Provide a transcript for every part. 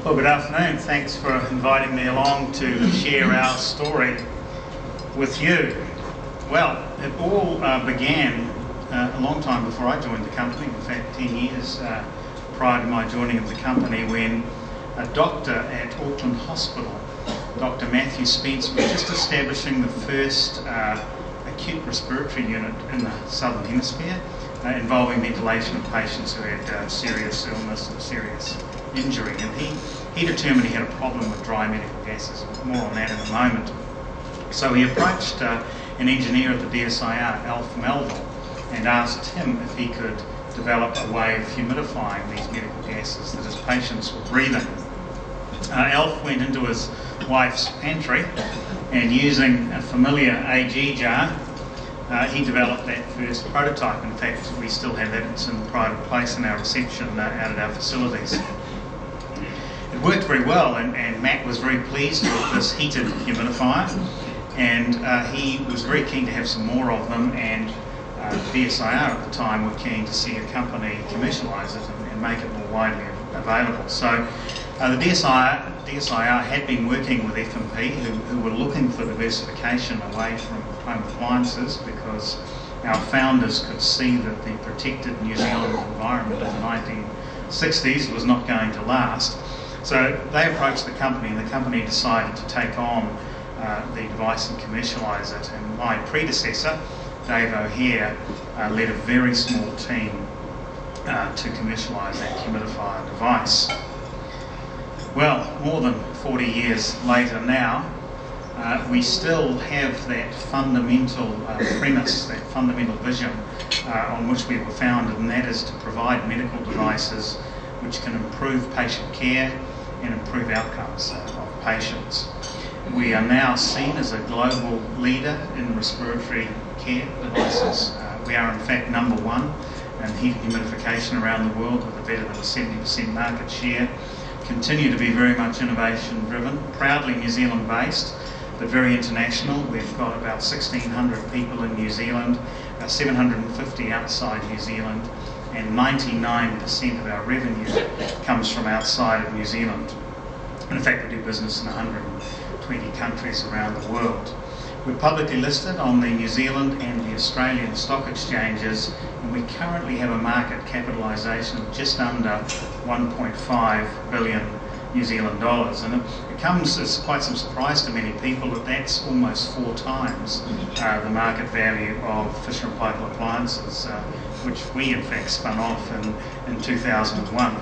Well, good afternoon. Thanks for inviting me along to share our story with you. Well, it all began a long time before I joined the company, in fact 10 years prior to my joining of the company, when a doctor at Auckland Hospital, Dr. Matthew Spence, was just establishing the first acute respiratory unit in the Southern Hemisphere, involving ventilation of patients who had serious illness or serious injury. And he determined he had a problem with dry medical gases. More on that in a moment. So he approached an engineer at the DSIR, Alf Melville, and asked him if he could develop a way of humidifying these medical gases that his patients were breathing. Alf went into his wife's pantry and, using a familiar AG jar, he developed that first prototype. In fact, we still have that. It's in pride of place in our reception out at our facilities. It worked very well, and Matt was very pleased with this heated humidifier, and he was very keen to have some more of them, and DSIR at the time were keen to see a company commercialise it and make it more widely available. So the DSIR had been working with F&P, who were looking for diversification away from home appliances, because our founders could see that the protected New Zealand environment of the 1960s was not going to last. So they approached the company, and the company decided to take on the device and commercialise it. And my predecessor, Dave O'Hare, led a very small team to commercialise that humidifier device. Well, more than 40 years later now, we still have that fundamental premise, that fundamental vision on which we were founded, and that is to provide medical devices which can improve patient care and improve outcomes of patients. We are now seen as a global leader in respiratory care devices. We are in fact number one in heating humidification around the world, with a better than a 70% market share. Continue to be very much innovation driven, proudly New Zealand based, but very international. We've got about 1,600 people in New Zealand, about 750 outside New Zealand, and 99% of our revenue comes from outside of New Zealand. And in fact, we do business in 120 countries around the world. We're publicly listed on the New Zealand and the Australian stock exchanges, and we currently have a market capitalisation of just under 1.5 billion New Zealand dollars. And it comes as quite some surprise to many people that that's almost 4 times the market value of Fisher & Paykel Appliances, which we in fact spun off in 2001.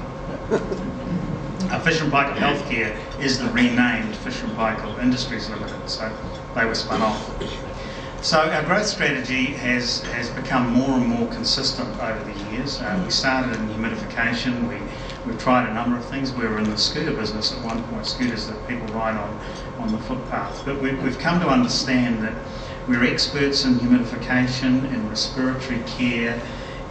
Fisher & Paykel Healthcare is the renamed Fisher & Paykel Industries Limited, so they were spun off. So our growth strategy has become more and more consistent over the years. We started in humidification. We've tried a number of things. We were in the scooter business at one point, scooters that people ride on the footpath. But we've come to understand that we're experts in humidification, in respiratory care,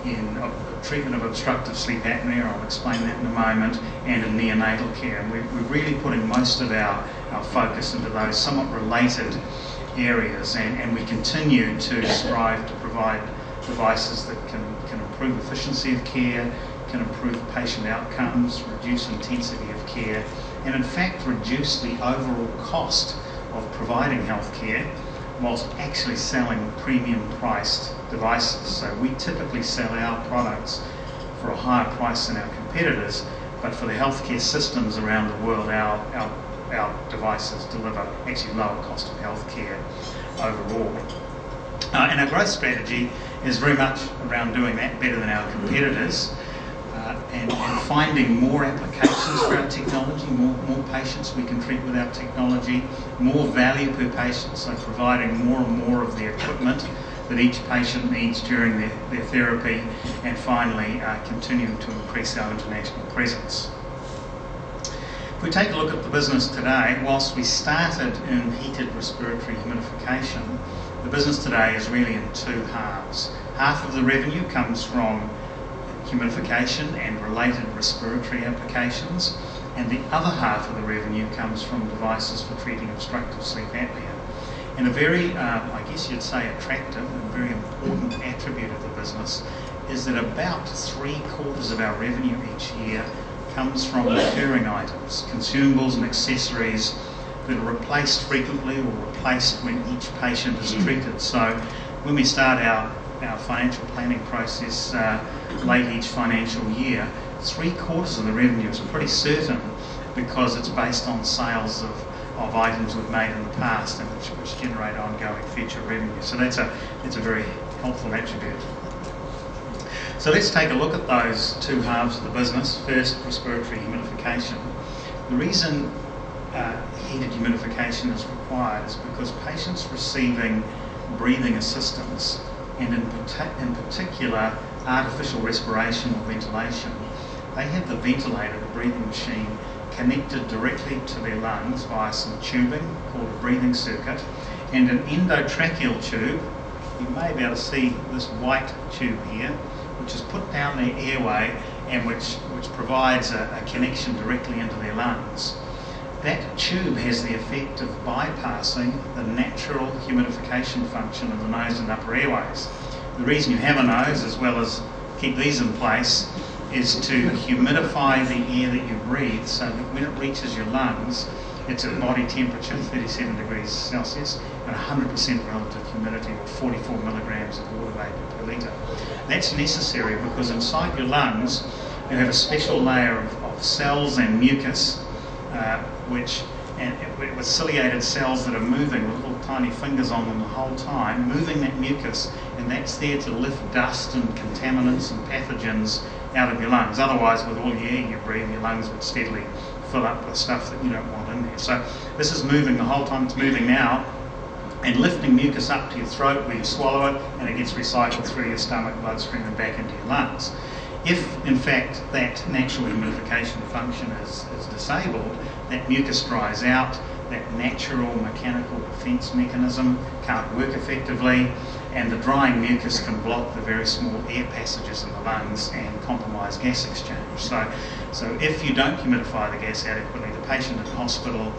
in treatment of obstructive sleep apnea, I'll explain that in a moment, and in neonatal care. And we're really putting most of our focus into those somewhat related areas, and we continue to strive to provide devices that can improve efficiency of care, can improve patient outcomes, reduce intensity of care, and in fact reduce the overall cost of providing health care whilst actually selling premium priced devices. So we typically sell our products for a higher price than our competitors, but for the healthcare systems around the world, our devices deliver actually lower cost of healthcare overall. And our growth strategy is very much around doing that better than our competitors, and finding more applications for our technology, more patients we can treat with our technology, more value per patient, so providing more and more of the equipment that each patient needs during their therapy, and finally continuing to increase our international presence. If we take a look at the business today, whilst we started in heated respiratory humidification, the business today is really in 2 halves. Half of the revenue comes from humidification and related respiratory applications, and the other half of the revenue comes from devices for treating obstructive sleep apnea. And a very, I guess you'd say, attractive and very important attribute of the business is that about 3/4 of our revenue each year comes from recurring items, consumables and accessories that are replaced frequently or replaced when each patient is treated. So when we start our financial planning process late each financial year, 3/4 of the revenue is pretty certain, because it's based on sales of items we've made in the past and which generate ongoing future revenue. So that's a very helpful attribute. So let's take a look at those two halves of the business. First, respiratory humidification. The reason heated humidification is required is because patients receiving breathing assistance, and in particular artificial respiration or ventilation, they have the ventilator, the breathing machine, connected directly to their lungs via some tubing called a breathing circuit, and an endotracheal tube. You may be able to see this white tube here, which is put down their airway and which provides a connection directly into their lungs. That tube has the effect of bypassing the natural humidification function of the nose and upper airways. The reason you have a nose, as well as keep these in place, is to humidify the air that you breathe, so that when it reaches your lungs, it's at body temperature, 37 degrees Celsius, and 100% relative humidity, or 44 milligrams of water vapour per litre. That's necessary because inside your lungs you have a special layer of cells and mucus, with ciliated cells that are moving with little tiny fingers on them the whole time, moving that mucus, and that's there to lift dust and contaminants and pathogens out of your lungs. Otherwise, with all the air you breathe, your lungs would steadily fill up with stuff that you don't want in there. So this is moving the whole time. It's moving now and lifting mucus up to your throat where you swallow it, and it gets recycled through your stomach, bloodstream, and back into your lungs. If, in fact, that natural humidification function is disabled, that mucus dries out, that natural mechanical defence mechanism can't work effectively, and the drying mucus can block the very small air passages in the lungs and compromise gas exchange. So if you don't humidify the gas adequately, the patient in hospital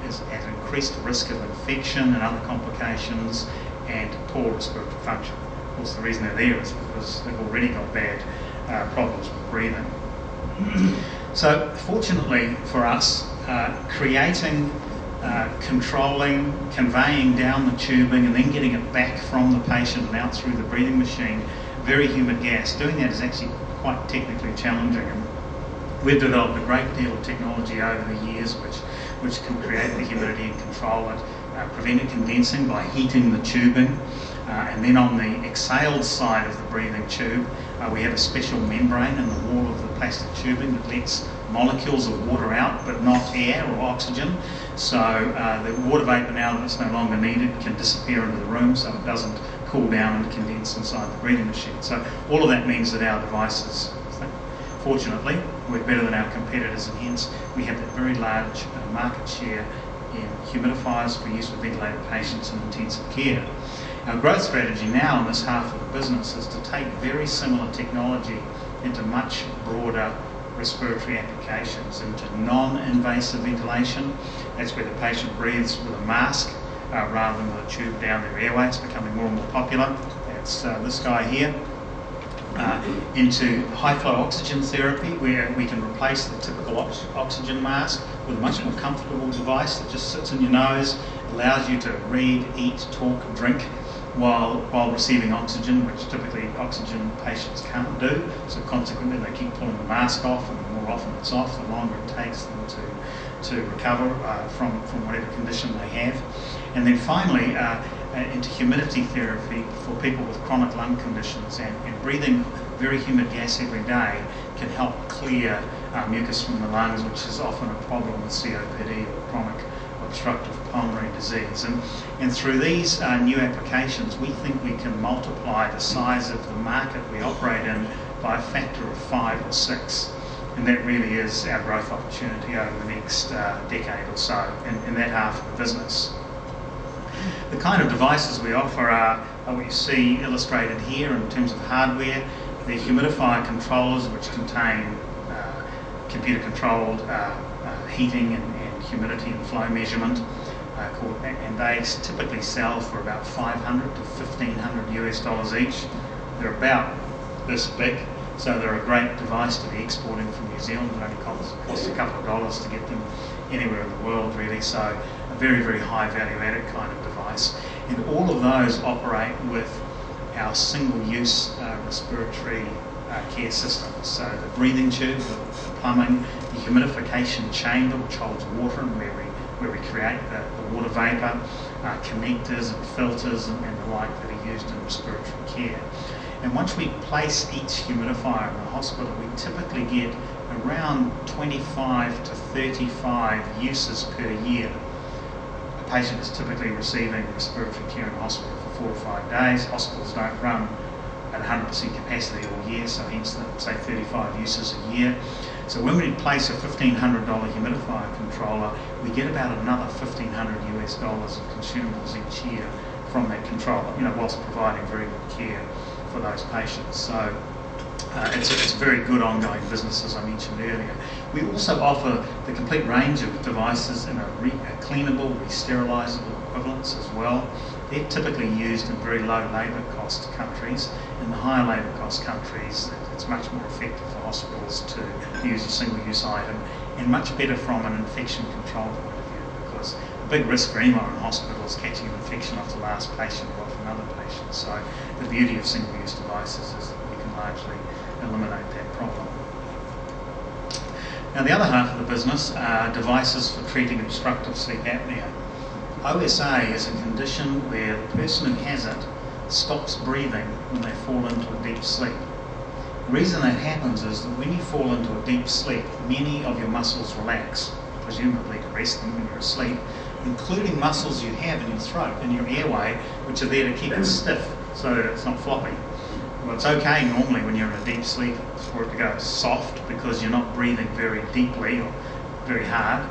is at increased risk of infection and other complications and poor respiratory function. Of course, the reason they're there is because they've already got bad problems with breathing. So fortunately for us, creating, controlling, conveying down the tubing and then getting it back from the patient and out through the breathing machine, very humid gas, doing that is actually quite technically challenging. And we've developed a great deal of technology over the years which can create the humidity and control it, prevent it condensing by heating the tubing. And then on the exhaled side of the breathing tube, we have a special membrane in the wall of the plastic tubing that lets molecules of water out, but not air or oxygen. So the water vapour, now that it's no longer needed, can disappear into the room, so it doesn't cool down and condense inside the breathing machine. So all of that means that our devices, fortunately, work better than our competitors, and hence we have that very large market share in humidifiers for use with ventilated patients in intensive care. Our growth strategy now in this half of the business is to take very similar technology into much broader respiratory applications, into non-invasive ventilation. That's where the patient breathes with a mask rather than with a tube down their airway. It's becoming more and more popular. That's this guy here. Into high-flow oxygen therapy, where we can replace the typical oxygen mask with a much more comfortable device that just sits in your nose, allows you to read, eat, talk, drink while receiving oxygen, which typically oxygen patients can't do. So consequently, they keep pulling the mask off, and the more often it's off, the longer it takes them to recover from whatever condition they have. And then finally, into humidity therapy for people with chronic lung conditions, and breathing very humid gas every day can help clear mucus from the lungs, which is often a problem with COPD or chronic obstructive pulmonary disease. And through these new applications, we think we can multiply the size of the market we operate in by a factor of 5 or 6. And that really is our growth opportunity over the next decade or so in that half of the business. The kind of devices we offer are what you see illustrated here in terms of hardware. They're humidifier controllers, which contain computer-controlled heating and humidity and flow measurement, and they typically sell for about $500 to $1,500 US each. They're about this big, So they're a great device to be exporting from New Zealand. It only costs a couple of dollars to get them anywhere in the world, really. So a very, very high value-added kind of device. And all of those operate with our single-use respiratory care systems. So the breathing tube, the plumbing, the humidification chamber, which holds water and where we create the water vapour, connectors and filters and the like that are used in respiratory care. And once we place each humidifier in the hospital, we typically get around 25 to 35 uses per year. A patient is typically receiving respiratory care in the hospital for 4 or 5 days. Hospitals don't run at 100% capacity all year, so hence the, say, 35 uses a year. So when we place a $1,500 humidifier controller, we get about another $1,500 US of consumables each year from that controller, whilst providing very good care for those patients. So it's a very good ongoing business, as I mentioned earlier. We also offer the complete range of devices in a cleanable, re-sterilisable equivalents as well. They're typically used in very low labour cost countries. In the higher labour cost countries, it's much more effective for hospitals to use a single-use item, and much better from an infection control point of view, because a big risk for anyone in hospital is catching an infection off the last patient or off another patient. So the beauty of single-use devices is that we can largely eliminate that problem. Now the other half of the business are devices for treating obstructive sleep apnea. OSA is a condition where the person who has it stops breathing when they fall into a deep sleep. The reason that happens is that when you fall into a deep sleep, many of your muscles relax, presumably to rest them when you're asleep, including muscles you have in your throat and your airway, which are there to keep it stiff so that it's not floppy. Well, it's okay normally when you're in a deep sleep for it to go soft because you're not breathing very deeply or very hard.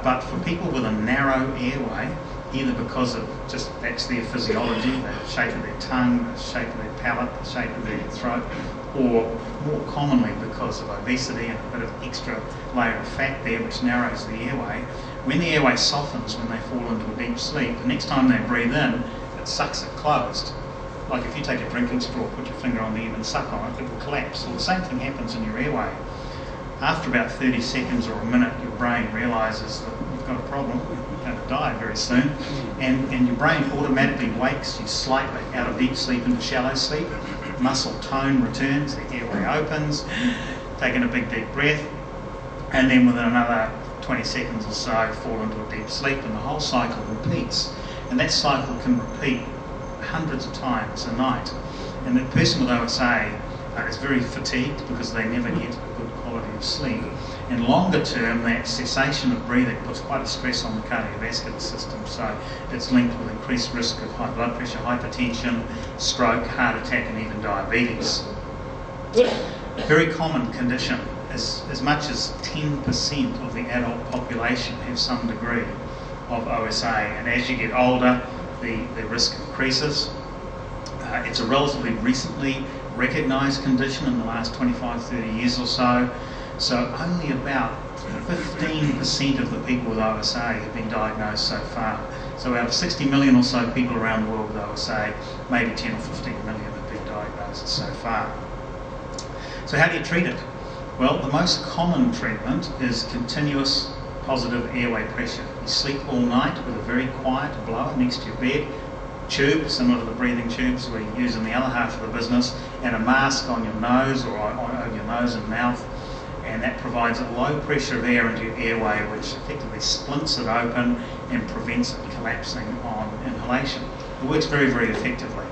But for people with a narrow airway, either because of just that's their physiology, the shape of their tongue, the shape of their palate, the shape of their throat, or more commonly because of obesity and a bit of extra layer of fat there which narrows the airway, when the airway softens when they fall into a deep sleep, the next time they breathe in, it sucks it closed. Like if you take a drinking straw, put your finger on the end and suck on it, it will collapse. Well, the same thing happens in your airway. After about 30 seconds or a minute, your brain realises that you've got a problem, you're going to die very soon, and your brain automatically wakes you slightly out of deep sleep into shallow sleep. Muscle tone returns, the airway opens, taking a big deep breath, and then within another 20 seconds or so fall into a deep sleep, and the whole cycle repeats. And that cycle can repeat hundreds of times a night. And the person with OSA is very fatigued because they never get a good quality of sleep. And longer term, that cessation of breathing puts quite a stress on the cardiovascular system, so it's linked with increased risk of high blood pressure, hypertension, stroke, heart attack, and even diabetes. A very common condition. As much as 10% of the adult population have some degree of OSA, and as you get older, the risk increases. It's a relatively recently recognised condition in the last 25, 30 years or so. So only about 15% of the people with OSA have been diagnosed so far. So out of 60 million or so people around the world with OSA, maybe 10 or 15 million have been diagnosed so far. So how do you treat it? Well, the most common treatment is continuous positive airway pressure. You sleep all night with a very quiet blower next to your bed, tube, similar to the breathing tubes we use in the other half of the business, and a mask on your nose or over your nose and mouth, and that provides a low pressure of air into your airway, which effectively splints it open and prevents it collapsing on inhalation. It works very, very effectively.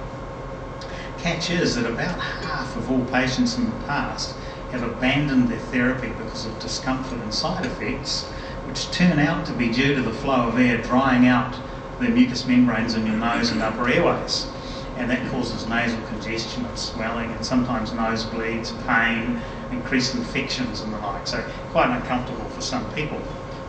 Catch is that about half of all patients in the past have abandoned their therapy because of discomfort and side effects, which turn out to be due to the flow of air drying out the mucous membranes in your nose and upper airways. And that causes nasal congestion and swelling and sometimes nosebleeds, pain, increased infections and the like. So quite uncomfortable for some people.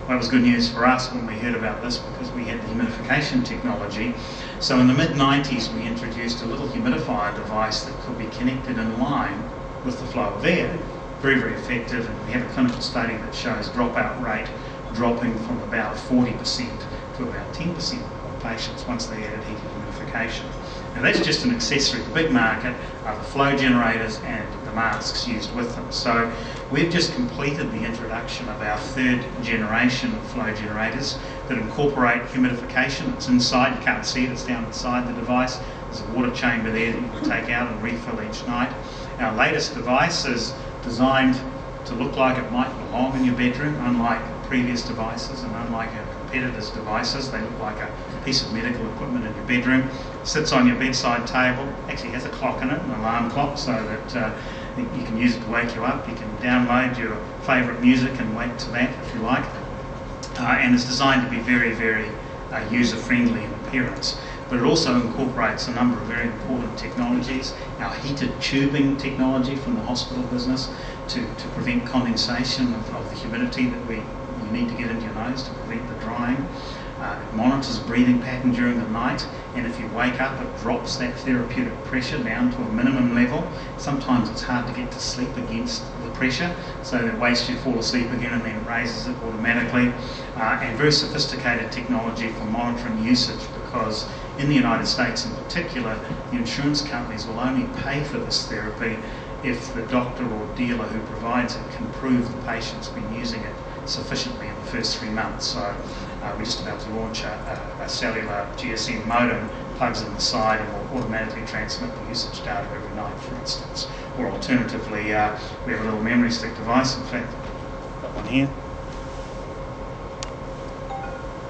Well, it was good news for us when we heard about this because we had the humidification technology. So in the mid-90s we introduced a little humidifier device that could be connected in line with the flow of air. Very, very effective, and we have a clinical study that shows dropout rate dropping from about 40% to about 10% of patients once they added heat humidification. Now that's just an accessory. The big market are the flow generators and the masks used with them. So we've just completed the introduction of our third generation of flow generators that incorporate humidification. It's inside, you can't see it, it's down inside the device. There's a water chamber there that you can take out and refill each night. Our latest device is designed to look like it might belong in your bedroom, unlike previous devices and unlike our competitors' devices. They look like a piece of medical equipment in your bedroom. Sits on your bedside table, actually has a clock in it, an alarm clock, so that you can use it to wake you up. You can download your favourite music and wake to that if you like. And it's designed to be very, very user-friendly in appearance. But it also incorporates a number of very important technologies. Our heated tubing technology from the hospital business to prevent condensation of the humidity that we need to get into your nose to prevent the drying. It monitors breathing pattern during the night, and if you wake up it drops that therapeutic pressure down to a minimum level. Sometimes it's hard to get to sleep against the pressure, so that waits you to fall asleep again and then raises it automatically. And very sophisticated technology for monitoring usage, because in the United States in particular, the insurance companies will only pay for this therapy if the doctor or dealer who provides it can prove the patient's been using it sufficiently in the first 3 months. So we're just about to launch a cellular GSM modem, plugs in the side and will automatically transmit the usage data every night, for instance. Or alternatively, we have a little memory stick device, in fact, got one here,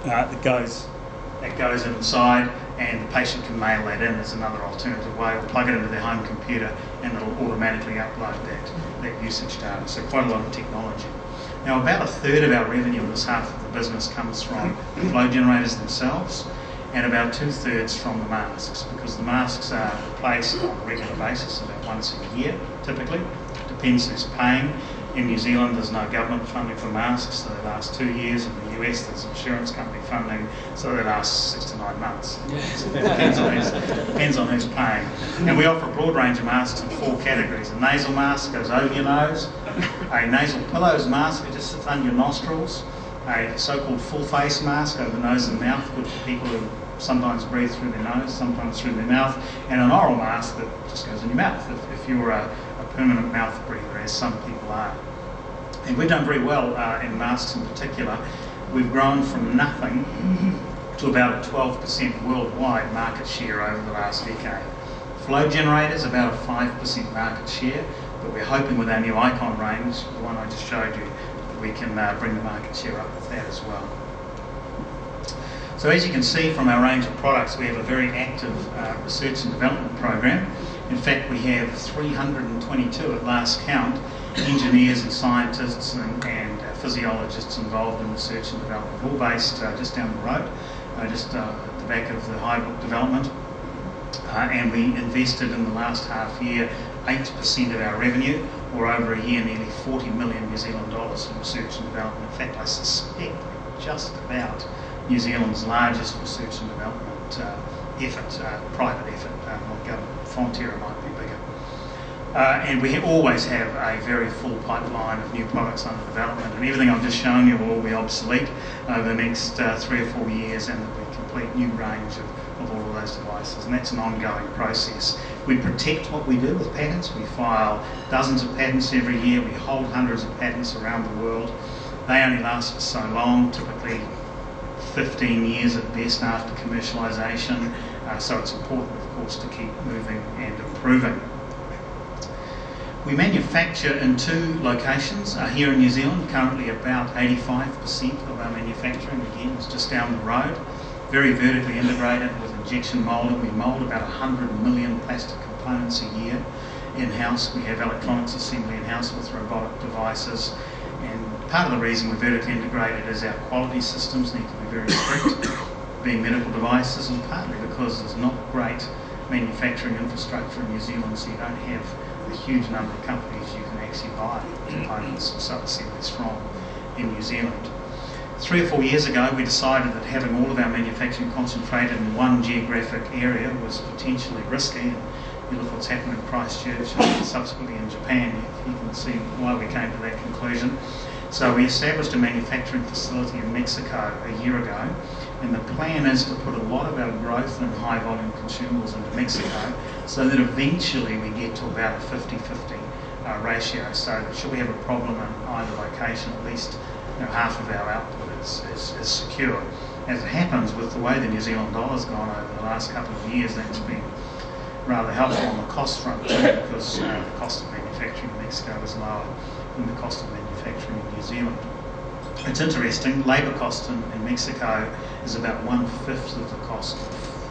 that goes inside, and the patient can mail that in as another alternative way, or plug it into their home computer and it'll automatically upload that usage data. So quite a lot of technology. Now about a third of our revenue in this half of the business comes from the flow generators themselves, and about 2/3 from the masks, because the masks are replaced on a regular basis, about once a year typically. Depends who's paying. In New Zealand there's no government funding for masks, so they last 2 years. In the US there's insurance company funding, so they last 6 to 9 months. So it depends on who's paying. And we offer a broad range of masks in 4 categories. A nasal mask goes over your nose, a nasal pillows mask that just sits under your nostrils, a so-called full face mask over nose and mouth, good for people who sometimes breathe through their nose, sometimes through their mouth, and an oral mask that just goes in your mouth if you're a permanent mouth breather, as some people are. And we've done very well in masks in particular. We've grown from nothing to about a 12% worldwide market share over the last decade. Flow generators, about a 5% market share, but we're hoping with our new Icon range, the one I just showed you, that we can bring the market share up with that as well. So as you can see from our range of products, we have a very active research and development program. In fact, we have 322 at last count, engineers and scientists and physiologists involved in research and development, all based just down the road, just at the back of the Highbrook development. And we invested in the last half year 8% of our revenue, or over a year nearly 40 million New Zealand dollars in research and development. In fact, I suspect just about New Zealand's largest research and development effort, private effort, not government. Fonterra might be bigger. And we always have a very full pipeline of new products under development, and everything I've just shown you will all be obsolete over the next 3 or 4 years, and there'll be a complete new range of all of those devices, and that's an ongoing process. We protect what we do with patents. We file dozens of patents every year. We hold hundreds of patents around the world. They only last for so long, typically 15 years at best after commercialisation, so it's important, of course, to keep moving and improving. We manufacture in 2 locations here in New Zealand. Currently about 85% of our manufacturing, again, is just down the road. Very vertically integrated with injection moulding. We mould about 100 million plastic components a year in-house. We have electronics assembly in-house with robotic devices. And part of the reason we're vertically integrated is our quality systems need to be very strict, being medical devices, and partly because there's not great manufacturing infrastructure in New Zealand, so you don't have a huge number of companies you can actually buy components and sub-assemblies from in New Zealand. 3 or 4 years ago, we decided that having all of our manufacturing concentrated in one geographic area was potentially risky. You look what's happened in Christchurch and subsequently in Japan, you can see why we came to that conclusion. So we established a manufacturing facility in Mexico a year ago, and the plan is to put a lot of our growth in high volume consumables into Mexico, so that eventually we get to about a 50-50 ratio. So that should we have a problem in either location, at least half of our output is secure. As it happens, with the way the New Zealand dollar's gone over the last couple of years, that's been rather helpful on the cost front too, because the cost of manufacturing in Mexico is lower than the cost of manufacturing in New Zealand. It's interesting, labour cost in Mexico is about 1/5 of the cost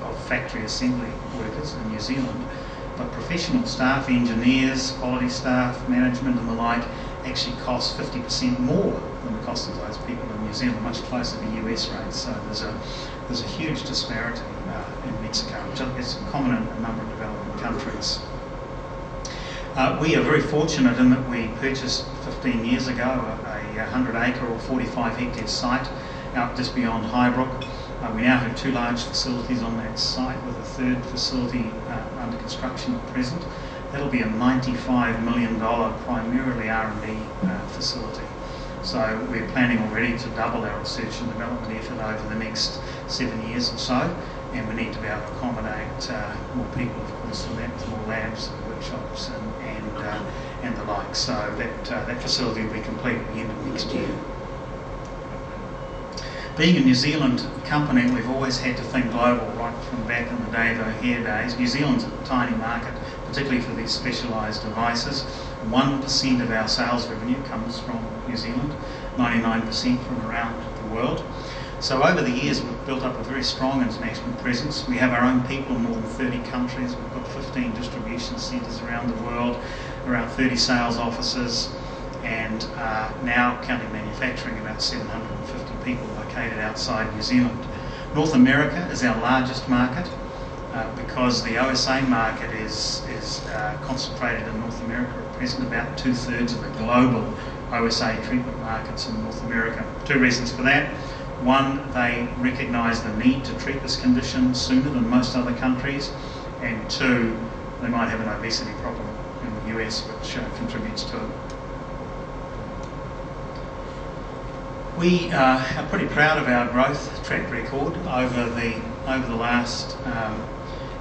of factory assembly workers in New Zealand, but professional staff, engineers, quality staff, management and the like actually cost 50% more than the cost of those people in New Zealand, much closer to US rates. So there's a huge disparity in Mexico, which is common in a number of developing countries. We are very fortunate in that we purchased 15 years ago a 100-acre or 45-hectare site out just beyond Highbrook. We now have 2 large facilities on that site, with a 3rd facility under construction at present. That'll be a $95 million primarily R&D facility. So we're planning already to double our research and development effort over the next 7 years or so, and we need to be able to accommodate more people, of course, for that, with more labs, workshops and the like. So that facility will be complete at the end of next year. Being a New Zealand company, we've always had to think global, right from back in the day, the O'Hare days. New Zealand's a tiny market, particularly for these specialised devices. 1% of our sales revenue comes from New Zealand, 99% from around the world. So over the years we've built up a very strong international presence. We have our own people in more than 30 countries. We've got 15 distribution centres around the world, around 30 sales offices, and now, counting manufacturing, about 750 people located outside New Zealand. North America is our largest market because the OSA market is concentrated in North America at present. About 2/3 of the global OSA treatment markets in North America. 2 reasons for that. One, they recognise the need to treat this condition sooner than most other countries, and 2, they might have an obesity problem in the US, which contributes to it. We are pretty proud of our growth track record over the last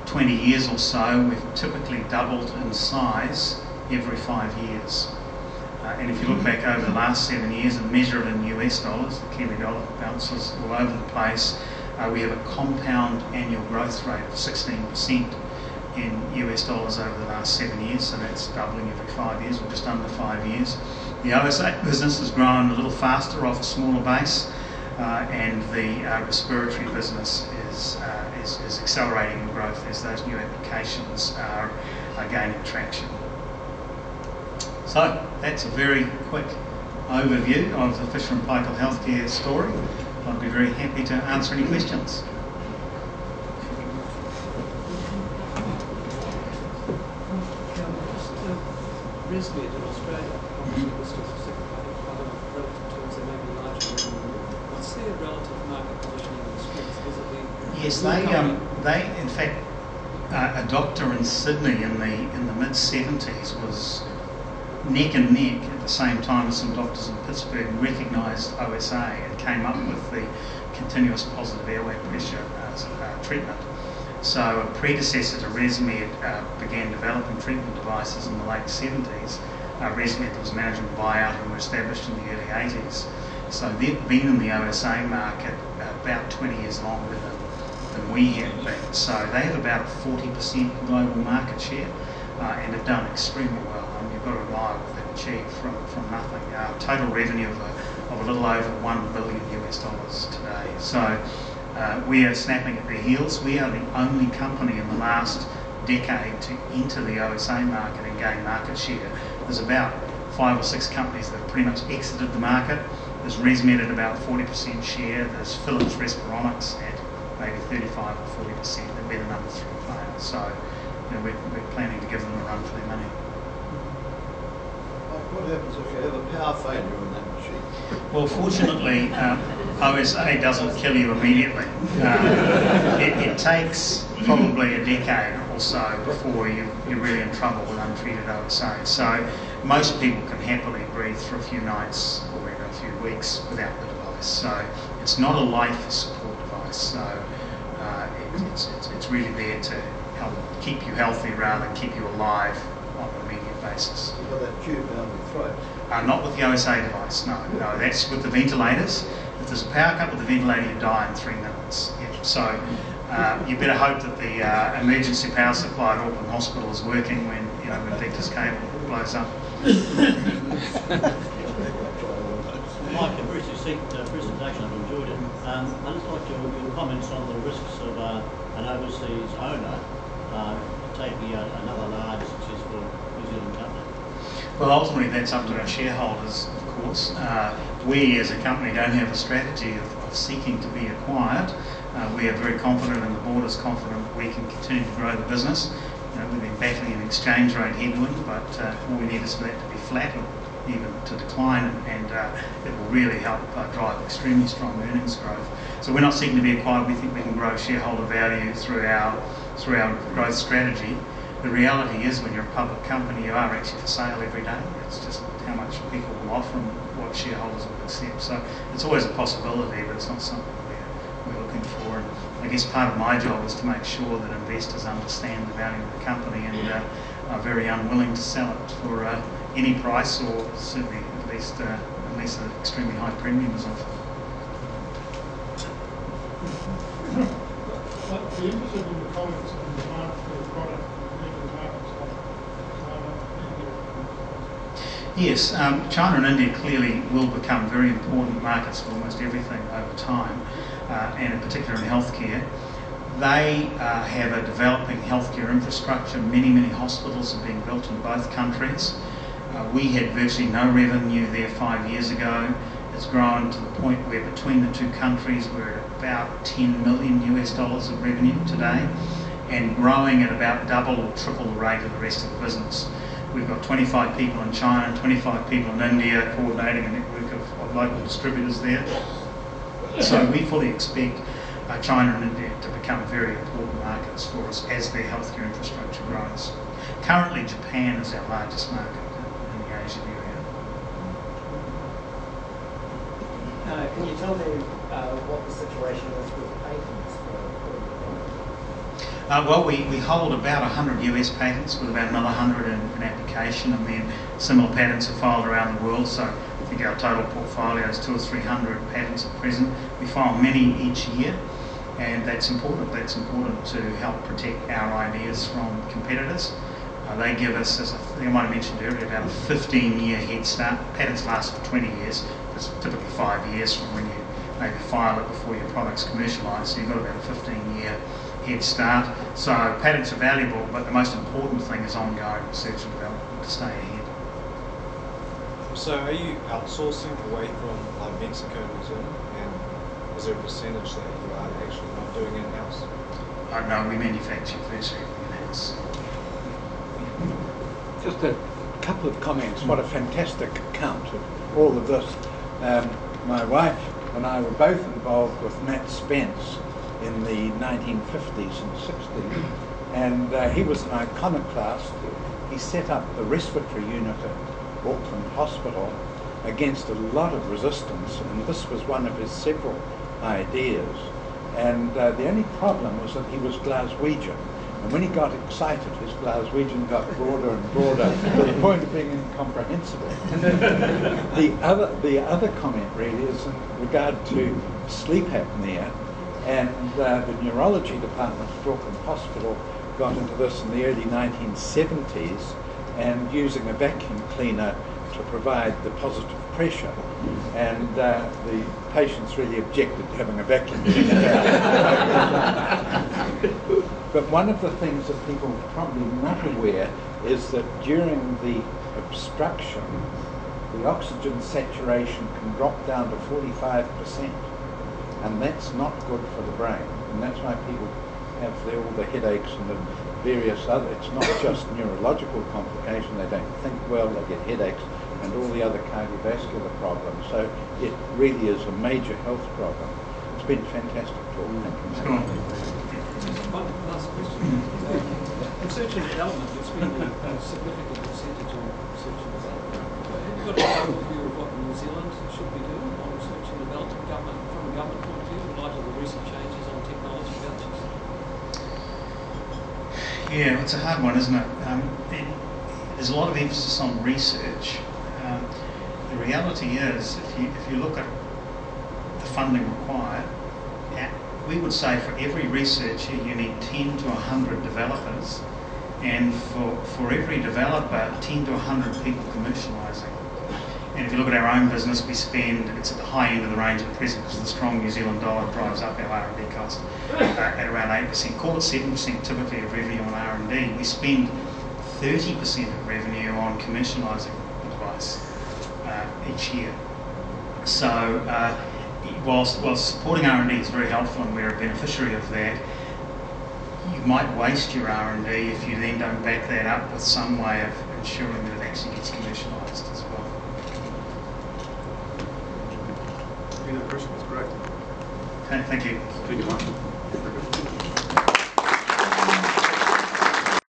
20 years or so. We've typically doubled in size every 5 years. And if you look back over the last 7 years and measure it in US dollars, the Kiwi dollar bounces all over the place, we have a compound annual growth rate of 16% in US dollars over the last 7 years, so that's doubling every 5 years, or just under 5 years. The OSA business has grown a little faster off a smaller base, and the respiratory business is accelerating in growth as those new applications are gaining traction. So that's a very quick overview of the Fisher & Paykel Healthcare story. I'd be very happy to answer any questions. ResMed in Australia, obviously this is a second part of relative terms, they may be larger than what's their relative market positioning and strength? Is it the Yes, they in fact, a doctor in Sydney in the mid-70s was neck and neck at the same time as some doctors in Pittsburgh recognised OSA and came up with the continuous positive airway pressure treatment. So a predecessor to ResMed began developing treatment devices in the late 70s. ResMed was management buyout and were established in the early 80s. So they've been in the OSA market about 20 years longer than we have been. So they have about a 40% global market share and have done extremely well. You've got to admire what they've achieved from nothing. Total revenue of a little over $1 billion today. So we are snapping at their heels. We are the only company in the last decade to enter the OSA market and gain market share. There's about 5 or 6 companies that have pretty much exited the market. There's ResMed at about 40% share. There's Philips Respironics at maybe 35 or 40%. They'll be the number 3 player. So we're planning to give them a run for their money. What happens if you have a power failure in that machine? Well, fortunately, OSA doesn't kill you immediately. It takes probably a decade or so before you're really in trouble with untreated OSA. So most people can happily breathe for a few nighs or a few weeks without the device. So it's not a life support device. So it's really there to help keep you healthy rather than keep you alive on an immediate basis. You've got that tube down your throat. Not with the OSA device, no. That's with the ventilators. If there's a power cut with the ventilator, you die in 3 minutes. Yeah. So you better hope that the emergency power supply at Auckland Hospital is working when Victor's cable blows up. Mike, a very succinct presentation. I've enjoyed it. I'd just like your comments on the risks of an overseas owner taking out another large, successful New Zealand company. Well, ultimately that's up to our shareholders, of course. We as a company don't have a strategy of seeking to be acquired. We are very confident, and the board is confident we can continue to grow the business. We've been battling an exchange rate headwind, but all we need is for that to be flat or even to decline, and it will really help drive extremely strong earnings growth. So we're not seeking to be acquired. We think we can grow shareholder value through our growth strategy. The reality is, when you're a public company, you are actually for sale every day. It's just how much people will offer and what shareholders will accept. So it's always a possibility, but it's not something we're looking for. And I guess part of my job is to make sure that investors understand the value of the company and are very unwilling to sell it for any price, or certainly unless an extremely high premium is offered. I'd be interested in the comments on the demand for your product in different markets like China, India. Yes, China and India clearly will become very important markets for almost everything over time, and in particular in healthcare. They have a developing healthcare infrastructure. Many hospitals are being built in both countries. We had virtually no revenue there 5 years ago. It's grown to the point where between the two countries we're at about $10 million of revenue today, and growing at about double or triple the rate of the rest of the business. We've got 25 people in China and 25 people in India coordinating a network of local distributors there. So we fully expect China and India to become very important markets for us as their healthcare infrastructure grows. Currently, Japan is our largest market in the Asian area. Can you tell me what the situation is with patents for Well, we hold about 100 US patents with about another 100 in application, and then similar patents are filed around the world. So I think our total portfolio is 200 or 300 patents at present. We file many each year, and that's important. That's important to help protect our ideas from competitors. They give us, as I think I might have mentioned earlier, about a 15-year head start. Patents last for 20 years. It's typically 5 years from when you maybe file it before your product's commercialised. So you've got about a 15-year head start. So patents are valuable, but the most important thing is ongoing research and development to stay ahead. So are you outsourcing away from like Mexico and New Zealand? And is there a percentage that you are actually not doing in-house? No, we manufacture virtually in-house. Just a couple of comments. What a fantastic account of all of this. My wife and I were both involved with Matt Spence in the 1950s and 60s, and he was an iconoclast. He set up the respiratory unit at Auckland Hospital against a lot of resistance, and this was one of his several ideas. And the only problem was that he was Glaswegian, and when he got excited, his Glaswegian got broader and broader to the point of being incomprehensible. The other comment really is in regard to sleep apnea, and the neurology department at Auckland Hospital got into this in the early 1970s, and using a vacuum cleaner to provide the positive pressure, and the patients really objected to having a vacuum cleaner. But one of the things that people are probably not aware is that during the obstruction, the oxygen saturation can drop down to 45%, and that's not good for the brain, and that's why people have all the headaches and the various other, it's not just neurological complication, they don't think well, they get headaches and all the other cardiovascular problems. So it really is a major health problem. It's been fantastic talk. Thank you. One last question. Research and development, it's been a significant percentage on research and development. Have you got a view of what New Zealand should be Yeah, it's a hard one, isn't it? There's a lot of emphasis on research. The reality is, if you look at the funding required, we would say for every researcher you need 10 to 100 developers, and for every developer, 10 to 100 people commercialising. And if you look at our own business, we spend, it's at the high end of the range at present because the strong New Zealand dollar drives up our R&D cost at around 8%. Call it 7% typically of revenue on R&D. We spend 30% of revenue on commercialising advice each year. So whilst supporting R&D is very helpful and we're a beneficiary of that, you might waste your R&D if you then don't back that up with some way of ensuring that it actually gets commercialised as well. That question was great. Okay, thank you. Thank you, Mark.